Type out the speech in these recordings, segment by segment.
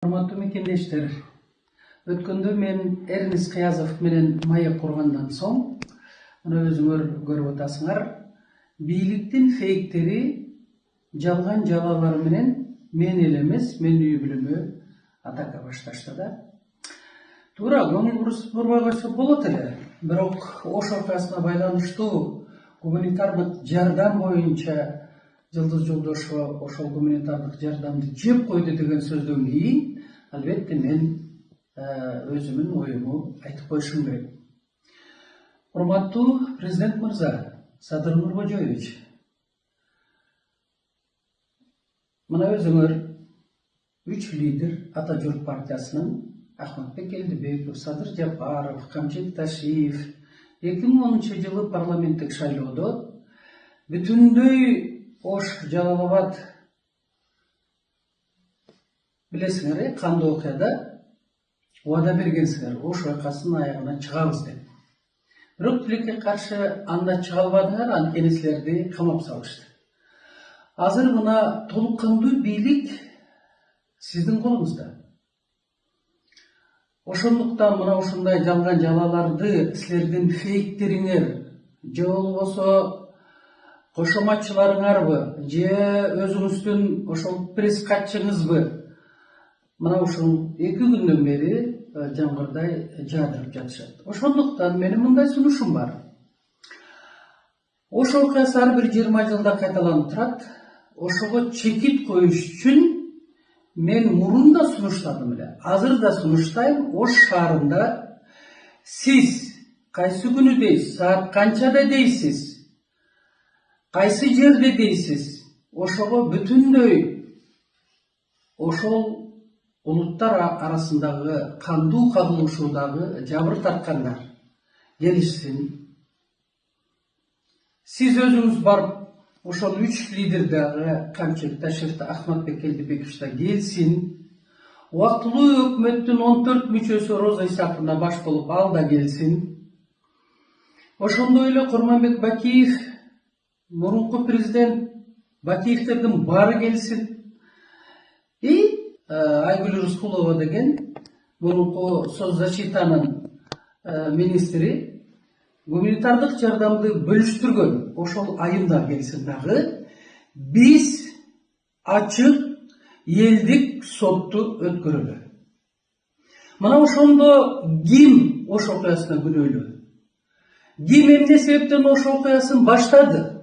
Урматтуу мекендештер, өткөндө мен Эрнис Кыязов менен маек кургандан соң, мына өзүңөр көрүп атасыңар, бийликтин фейктери, жалган жалалары менен мен эле эмес, менин үй бүлөмө атака башташты да. Туура, көңүл бурбай койсо болот эле. Бирок Ош окуясына байланыштуу гуманитардык жардам боюнча Жылдыз Жолдошова ошол гуманитардык жардамды жеп койду деген сөздөн кийин, албетте мен өзүмдүн оюму айтып коюшум керек. Урматтуу президент мырза, Садыр Нуркожоевич, мына өзүңөр 3 лидер Ата Журт партиясынын Ахматбек Элдибеков, Садыр Жапаров, Камчет Ташиев 2010 жылы парламенттик шайлоодо бүтүндөй Ош, Жалал-Абад билесиңер, кандуу окуяда убада бергенсиңер, Ош окуясынын аягына чыгабыз деп. Бирок тилекке каршы анда чыга албадыңар, анткени силерди камап салышты. Азыр мына толук кандуу бийлик сиздин колуңузда. Ошондуктан мына ушундай жалган жалаларды силердин фейктериңер, же болбосо кошоматчыларыңарбы, же өзүңүздүн ошол пресс катчыңызбы, мына ушул 2 күндөн бери жамгырдай жаадырып жатышат. Ошондуктан менин мындай сунушум бар. Ош окуясы ар бир 20 жылда кайталанып турат. Ошого чекит коюш үчүн мен мурун да сунуштадым эле. Азыр да сунуштайм. Ош шаарында сиз кайсы күнү дейсиз, саат канчада дейсиз, кайсы жерде дейсиз, ошого бүтүндөй ошол улуттар арасындагы кандуу кагылышуудагы жабыр тарткандар келишсин. Сиз өзүңүз барып ошол 3 лидердагы Камчет Ташиевди, Ахматбек Элдибековичти келсин. Убактылуу өкмөттүн 14 мүчөсү Роза Исаковна баш болуп ал да келсин. Ошондой эле Курманбек Бакиев, мурунку президент Бакиевтердин баары келсин. Айгүл Рыскулова деген мурунку соцзащитанын министри гуманитардык жардамды бөлүштүргөн ошол айымдар келсин дагы. Биз ачык элдик сотту өткөрөлү. Мына ошондо ким Ош окуясына күнөөлүү? Ким эмне себептен Ош окуясын баштады?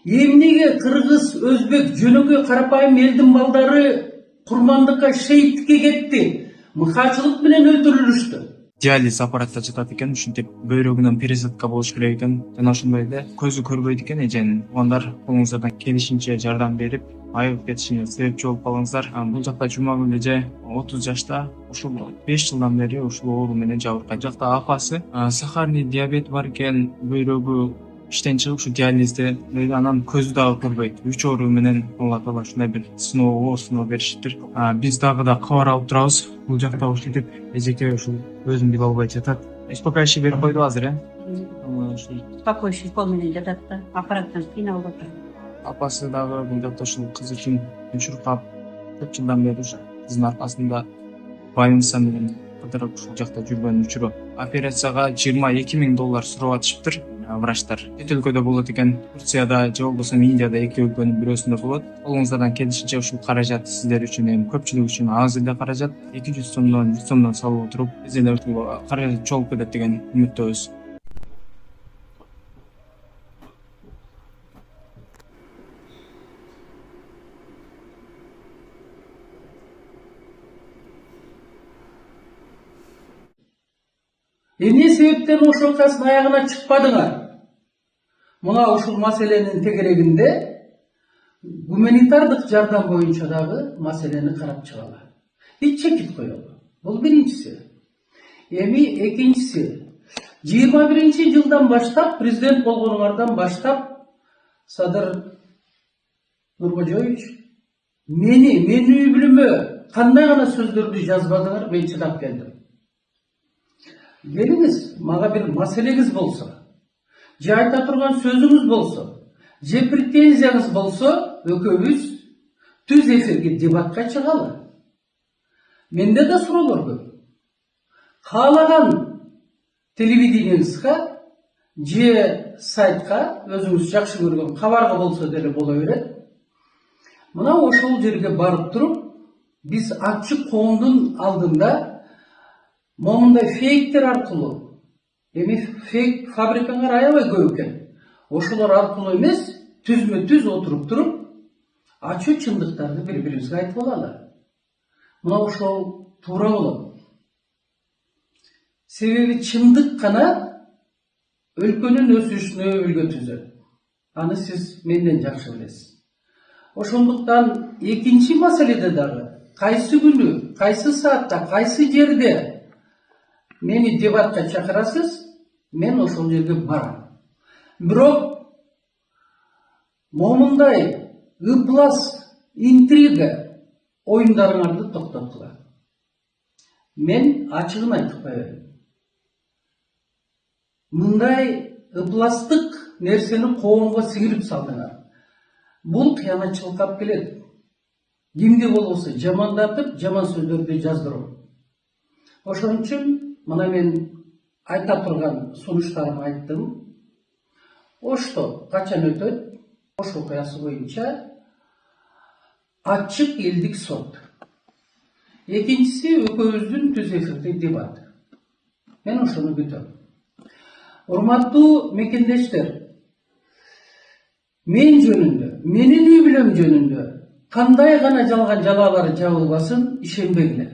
Эмнеге кыргыз, өзбек, жөнөкөй карапайым элдин балдары курмандыкка, шейиттикке кетти? Мыкаачылык менен өлтүрүлүштү. Диализ аппаратта жатат экен, ушинтип бөйрөгүнөн пересадка болуш керек экен. Жана ошондой эле көзү көрбөйт экен эженин. Оңдар колуңуздардан келишинче жардам берип, айыгып кетишине себепчи болуп калыңыздар. Бул жакта Жумагүл эже 30 жашта, ушул 5 жылдан бери ушул оору менен жабыркайт. Жакта апасы сахарный диабет бар экен, бөйрөгү иштен чыгып ушу диализде, анан көзү дагы көрбөйт. 3 оору менен Алла таала ушундай бир сыноо беришиптир. Биз дагы да кабар алып турабыз. Бул жакта ушинтип эжеке ушул өзүн биле албай жатат. Успокаивающий берип койду азыр, Успокаивающий кол менен жатат да, аппараттан кыйналып атат. Апасы дагы бул жакта ушул кыз үчүн чуркап, көп жылдан бери кыздын аркасында больница менен кыдырып ушул жакта жүргөн учуру. Операцияга $22,000 сурап атышыптыр. Врачтар чет өлкөдө болот экен, Турцияда же болбосо Индияда 2 өлкөнүн бирөөсүндө болот. Колуңуздардан келишинче ушул каражат сиздер үчүн, эми көпчүлүк үчүн аз эле каражат, 200 сомдон 100 сомдон салып отуруп, биз эле ушул каражат чогулуп кетет деген үмүттөбүз. Эмне себептен Ош окуясынын аягына чыкпадыңар? Мына ушул маселенин тегерегинде гуманитардык жардам боюнча дагы маселени карап чыгалы. Чекит коелу. Бул биринчиси. Эми экинчиси, 21 жылдан баштап, президент болгонуңардан баштап, Садыр Нуркожоевич, менин үй бүлөмө кандай гана сөздөрдү жазбадыңар, мен чыдап келдим. Келиңиз, мага бир маселеңиз болсо, же айта турган сөзүңүз болсо, же претензияңыз болсо, экөөбүз түз эфирге дебатка чыгалы. Менде да суроолор көп. Каалаган телевидениеңизге же сайтка өзүңүз жакшы көргөн кабарга болсо деле боло берет. Мына ошол жерге барып туруп, биз ачык коомдун алдында момундай фейктер аркылуу, эми фейк фабрикалар аябай көп экен. Ошолор аркылуу эмес, түзмө түз отуруп туруп, ачуу чындыктарды бири-бирибизге айтып алалы. Мына ошол туура болот. Себеби чындык гана өлкөнүн өсүшүнө үлгү түзөт. Аны сиз менден жакшы билесиз. Ошондуктан экинчи маселеде дагы кайсы күнү, кайсы саатта, кайсы жерде мени дебатка чакырасыз, мен ошол жерге барам. Бирок момундай ыплас, интрига оюндарыңарды токтоткула. Мен ачыгын айтып коеюн. Мындай ыпластык нерсени коомго сиңирип салдыңар. Бул кыянатчылыкка алып келет. Кимди болбосо жамандатып, жаман сөздөрдү жаздыруу. Ошон үчүн мына мен айта турган сунуштарымды айттым. Ошто качан өтөт? Ош окуясы боюнча ачык элдик сот. Экинчиси экөөбүздүн түз эфирдик дебат. Мен ошону күтөм. Урматтуу мекендештер, мен жөнүндө, менин үй бүлөм жөнүндө кандай гана жалган жалалар жабылбасын, ишенбегиле.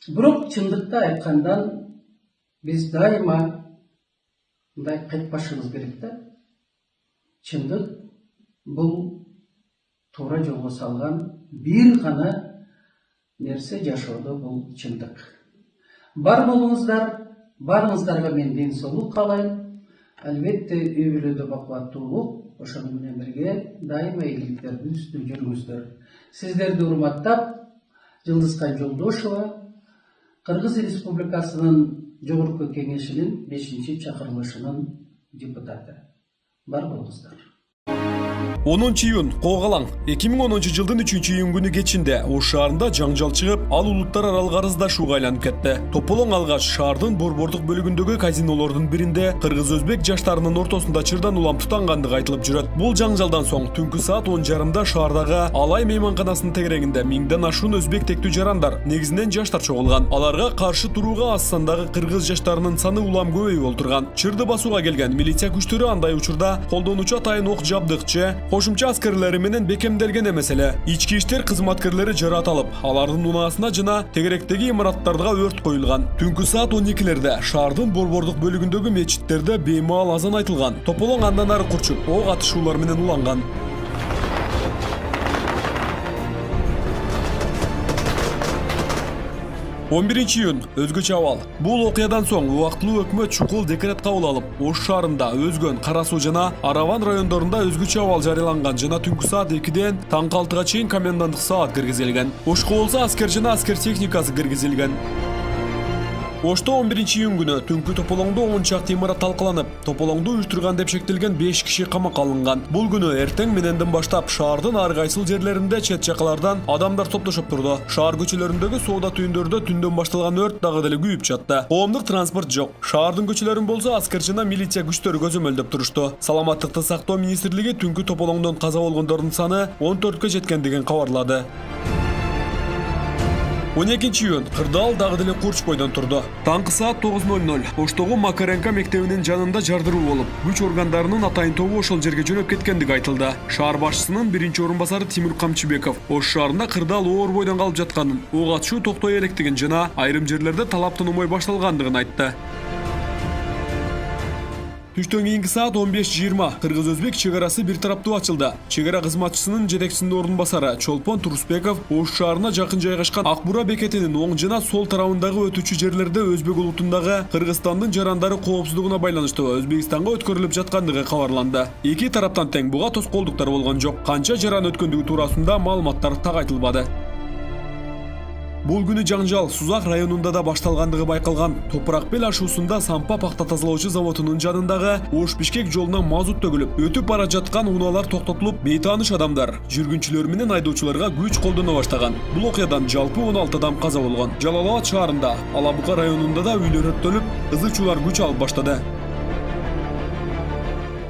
Бирок чындыкты айткандан биз дайыма мындай кайтпашыбыз керек да. Чындык бул туура жолго салган бир гана нерсе жашоодо, бул чындык. Бар болуңуздар, барыңыздарга мен ден соолук каалайм. Албетте үй бүлөдө бакубаттуулук, ошону менен бирге дайыма ийгиликтердин үстүндө жүрүңүздөр. Сиздерди урматтап, Жылдызкай Жолдошова, Кыргыз Республикасынын Жогорку Кеңешинин 5-чакырылышынын депутаты. Бар болуңуздар. 10-июнь Когалаң 2010 жылдын 3-июнь күнү кечинде Ош шаарында жаңжал чыгып, ал улуттар аралык арыздашууга айланып кетти. Тополоң алгач шаардын борбордук бөлүгүндөгү казинолордун биринде кыргыз-өзбек жаштарынын ортосунда чырдан улам тутангандыгы айтылып жүрөт. Бул жаңжалдан соң түнкү саат 10:30 шаардагы Алай мейманканасынын тегерегинде миңден ашуун өзбек тектүү жарандар, негизинен жаштар чогулган. аларга каршы турууга аз сандагы кыргыз жаштарынын саны улам көбөйүп олтурган. Чырды басууга келген милиция күчтөрү андай учурда колдонуучу атайын ок жабдыкчы, кошумча аскерлери менен бекемделген эмес эле. Ички иштер кызматкерлери жаратылып, алардын унаасына жана тегеректеги имараттарга өрт коюлган. Түнкү саат 12-лерде шаардын борбордук бөлүгүндөгү мечиттерде беймаал азан айтылган. Тополоң андан ары курчуп, ок атышуулар менен уланган. 11-июнь өзгөчө абал. Бул окуядан соң убактылуу өкмөт чукул декрет кабыл алып, Ош шаарында, Өзгөн, Кара Суу жана Араван райондорунда өзгөчө абал жарыяланган жана түнкү саат 2-ден таңкы 6-га чейин коменданттык саат киргизилген. Ошко болсо аскер жана аскер техникасы киргизилген. Ошто 11-июнь күнү түнкү Тополоңдо 10 чакты имарат талкаланып, Тополоңду уюштурган деп шектелген 5 киши камакка алынган. Бул күнү эртең мененден баштап шаардын ар кайсыл жерлеринде чет жакалардан адамдар топтошуп турду. Шаар көчөлөрүндөгү соода түйүндөрдө түндөн башталган өрт дагы деле күйүп жатты. Коомдук транспорт жок. Шаардын көчөлөрүн болсо аскер жана милиция күчтөрү көзөмөлдөп турушту. Саламаттыкты сактоо министрлиги түнкү Тополоңдон каза болгондордун саны 14-кө жеткендигин кабарлады. 12-июнь кырдаал дагы деле курч бойдон турду. Таңкы саат 9:00 Оштогу Макаренко мектебинин жанында жардыруу болуп, күч органдарынын атайын тобу ошол жерге жөнөп кеткендиги айтылды. Шаар башчысынын биринчи орун басары Тимур Камчыбеков Ош шаарында кырдаал оор бойдон калып жатканын, ок атышуу токтой электигин жана айрым жерлерде талаптын умой башталгандыгын айтты. Түштөн кийинки саат 15:20 Кыргыз-Өзбек чек арасы бир тараптуу ачылды. Чек ара кызматчысынын жетекчисинин орун басары Чолпон Турусбеков Ош шаарына жакын жайгашкан Акбура бекетинин оң жана сол тарабындагы өтүүчү жерлерде Өзбек улутундагы Кыргызстандын жарандары коопсуздугуна байланыштуу Өзбекстанга өткөрүлүп жаткандыгы кабарланды. Эки тараптан тең буга тоскоолдуктар болгон жок. Канча жаран өткөндүгү туурасында маалыматтар так айтылбады. Бул күнү жаңжал Сузак районунда да башталгандыгы байкалган. Топурак бел ашуусунда Сампа пахта тазалоочу заводунун жанындагы Ош-Бишкек жолунан мазут төгүлүп, өтүп бара жаткан унаалар токтотулуп, бейтааныш адамдар жүргүнчүлөр менен айдоочуларга күч колдоно баштаган. Бул окуядан жалпы 16 адам каза болгон. Жалал Абад шаарында, Алабука районунда да үйлөр өрттөлүп, ызычуулар күч алып баштады.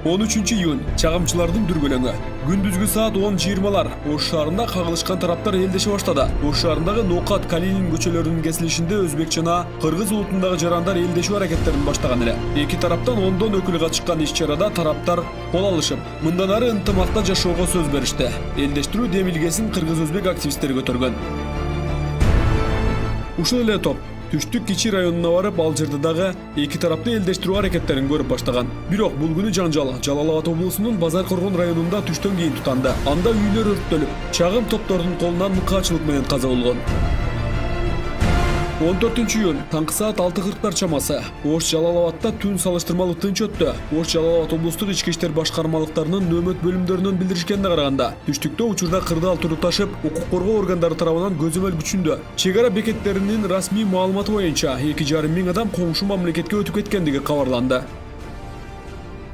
13 июнь чагымчылардын дүрбөлөңү. Күндүзгү саат 10:20 Ош шаарында кагылышкан тараптар элдеше баштады. Ош шаарындагы Ноокат, Калинин көчөлөрүнүн кесилишинде өзбек жана кыргыз улутундагы жарандар элдешүү аракеттерин баштаган эле. Эки тараптан 10дон өкүл катышкан иш-чарада тараптар кол алышып, мындан ары ынтымакта жашоого сөз беришти. Элдештирүү демилгесин кыргыз-өзбек активисттери көтөргөн. Ушул эле топ Түштүк Кичи районуна барып, ал жерде дагы эки тарапты элдештирүү аракеттерин көрүп баштаган. Бирок бул күнү жаңжал Жалал Абад облусунун Базар Коргон районунда түштөн кийин тутанды. Анда үйлөр өрттөлүп, чагым топтордун колунан мыкаачылык менен каза болгон. 14 июнь таңкы саат 6:40 чамасы Ош Жалал Абадта түн салыштырмалуу тынч өттү. Ош Жалал Абад облустук ички иштер башкармалыктарынын нөөмөт бөлүмдөрүнөн билдиришкенине караганда, түштүктө учурда кырдаал туруп ташып, укук коргоо органдары тарабынан көзөмөл күчүндө. Чек ара бекеттеринин расмий маалыматы боюнча 2,5 миң адам коңшу мамлекетке өтүп кеткендиги кабарланды.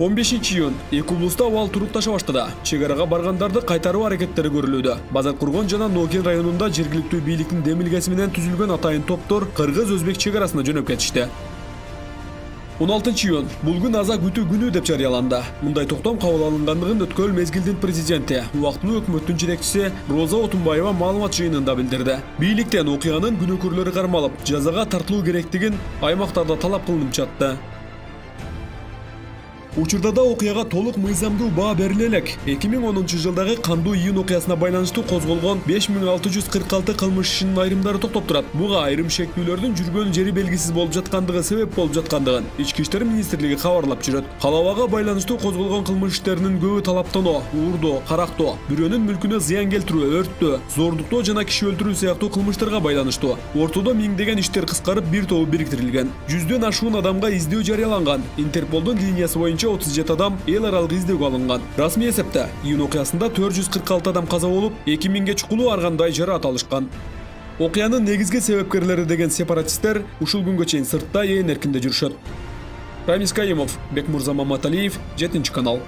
15 июнь эки облуста абал туруп таша баштады. Чек арага баргандарды кайтаруу аракеттери көрүлүүдө. Базар Коргон жана Нокен районунда жергиликтүү бийликтин демилгеси менен түзүлгөн атайын топтор кыргыз-өзбек чек арасына жөнөп кетишти. 16 июнь бул күн аза күтүү күнү деп жарыяланды. Мындай токтом кабыл алынгандыгын өткөн мезгилдин президенти, убактылуу өкмөттүн жетекчиси Роза Отунбаева маалымат жыйынында билдирди. Бийликтен окуянын күнөөкөрлөрү кармалып, жазага тартылуу керектигин аймактарда талап кылынып жатты. Учурда да окуяга толук мыйзамдуу баа бериле элек. 2010 жылдагы кандуу июнь окуясына байланыштуу козголгон 5646 кылмыш ишинин айрымдары токтоп турат. Буга айрым шектүүлөрдүн жүргөн жери белгисиз болуп жаткандыгы себеп болуп жаткандыгын Ички иштер министрлиги кабарлап жүрөт. Калабага байланыштуу козголгон кылмыш иштеринин көбү талаптануу, уурдоо, карактоо, бирөөнүн мүлкүнө зыян келтирүү, өрттөө, зордуктоо жана киши өлтүрүү сыяктуу кылмыштарга байланыштуу. Ортодо миңдеген иштер кыскарып бир тобу бириктирилген. 100дөн ашуун адамга издөө жарыяланган. Интерполдун линиясы боюнча 37 адам эл аралык издөөгө алынган. Расмий эсепте июнь окуясында 446 адам каза болуп, 2000ге чукулуу ар кандай жараат алышкан. Окуянын негизги себепкерлери деген сепаратисттер ушул күнгө чейин сыртта ээн эркинде жүрүшөт. Рамис Каимов, Бекмурза Маматалиев, 7 канал.